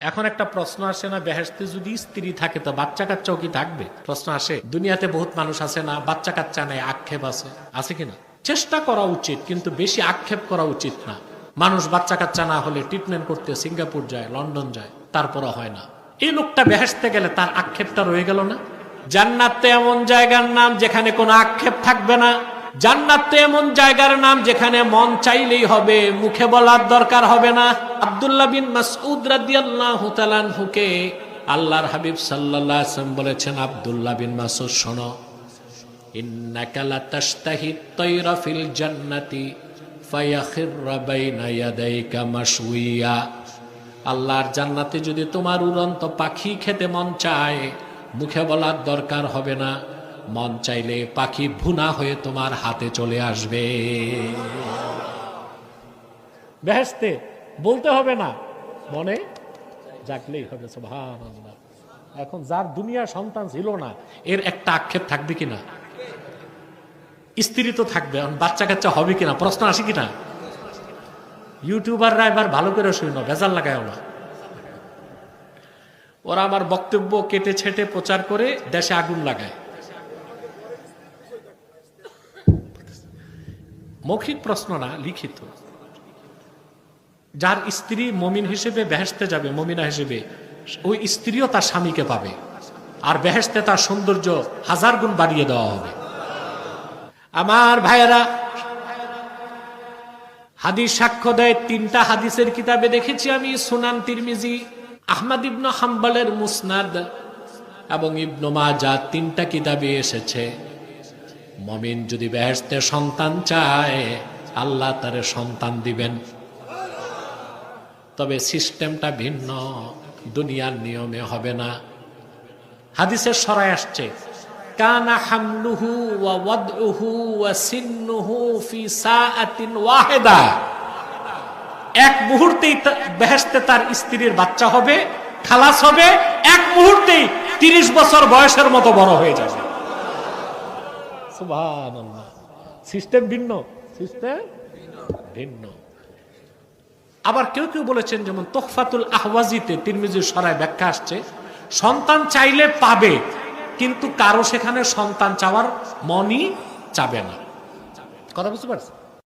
এখন একটা প্রশ্ন আসে না, বেহেশতে যদি স্ত্রী থাকে তো বাচ্চা কাচ্চাও কি থাকবে? প্রশ্ন আসে। দুনিয়াতে বহুত মানুষ আছে না, বাচ্চা কাচ্চা নেই, আক্ষেপ আছে কিনা? চেষ্টা করা উচিত, কিন্তু বেশি আক্ষেপ করা উচিত না। মানুষ বাচ্চা কাচ্চা না হলে ট্রিটমেন্ট করতে সিঙ্গাপুর যায়, লন্ডন যায়, তারপরও হয় না। এই লোকটা বেহেশতে গেলে তার আক্ষেপটা রয়ে গেল না? জান্নাত এমন জায়গার নাম যেখানে কোনো আক্ষেপ থাকবে না। জান্নাত এমন জায়গার নাম যেখানে মন চাইলেই হবে, মুখে বলার দরকার হবে না। আব্দুল্লাহ বিন মাসউদ রাদিয়াল্লাহু তাআলা আনহুকে আল্লাহর হাবিব সাল্লাল্লাহু আলাইহি ওয়াসাল্লাম বলেছেন, আব্দুল্লাহ বিন মাসউদ শোনো, ইন্নাকা লাতাশতাহিত তায়রা ফিল জান্নাতি ফায়াখিররা বাইনা ইয়াদাইকা মাশউইয়া। আল্লাহর জান্নাতে যদি তোমার উড়ন্ত পাখি খেতে মন চায়, মুখে বলার দরকার হবে না, মন চাইলে পাখি ভুনা হয়ে তোমার হাতে চলে আসবে। বেহেশতে বলতে হবে না, মনে জাগলেই হবে। সুবহানাল্লাহ। এখন যার দুনিয়া সন্তান ছিল না, এর একটা আক্ষেপ থাকবে কিনা? স্ত্রী তো থাকবে, বাচ্চা কাচ্চা হবে কিনা প্রশ্ন আসে কিনা? ইউটিউবাররা এবার ভালো করে শুনো, ভেজাল লাগায় না। ওরা আমার বক্তব্য কেটে ছেটে প্রচার করে দেশে আগুন লাগায়। মৌখিক প্রশ্ন না, লিখিত। যার স্ত্রী মমিন হিসেবে বেহেশতে যাবে, মমিনা হিসেবে, ওই স্ত্রীও তার স্বামীকে পাবে, আর বেহেশতে তার সৌন্দর্য 1000 গুণ বাড়িয়ে দেওয়া হবে। আমার ভাইয়েরা, হাদিস সাক্ষ্য দেয়। 3টা হাদিসের কিতাবে দেখেছি আমি, সুনান তিরমিজি, আহমদ ইবনে হাম্বলের মুসনাদ এবং ইবনে মাজাহ, 3টা কিতাবে এসেছে, মুমিন যদি বেহেশতে সন্তান চায়, আল্লাহ তারে সন্তান দিবেন। তবে সিস্টেমটা ভিন্ন, দুনিয়ার নিয়মে হবে না। হাদিসের সরায় আসছে, কানা হামলুহু ওয়া ওয়াদউহু ওয়া সিন্নুহু ফি সাআতিন ওয়াহিদা। এক মুহূর্তেই বেহেশতে তার স্ত্রীর বাচ্চা হবে, খালাস হবে, এক মুহূর্তেই 30 বছর বয়সের মতো বড় হয়ে যাবে। সুবহানাল্লাহ। সিস্টেম ভিন্ন, সিস্টেম ভিন্ন। আবার কেউ কেউ বলেছেন, যেমন তোহফাতুল আহওয়াজিতে তিরমিজির সরায় ব্যাখ্যা আসছে, সন্তান চাইলে পাবে, কিন্তু কারো সেখানে সন্তান চাওয়ার মনই চাবে না। কথা বুঝতে পারছেন?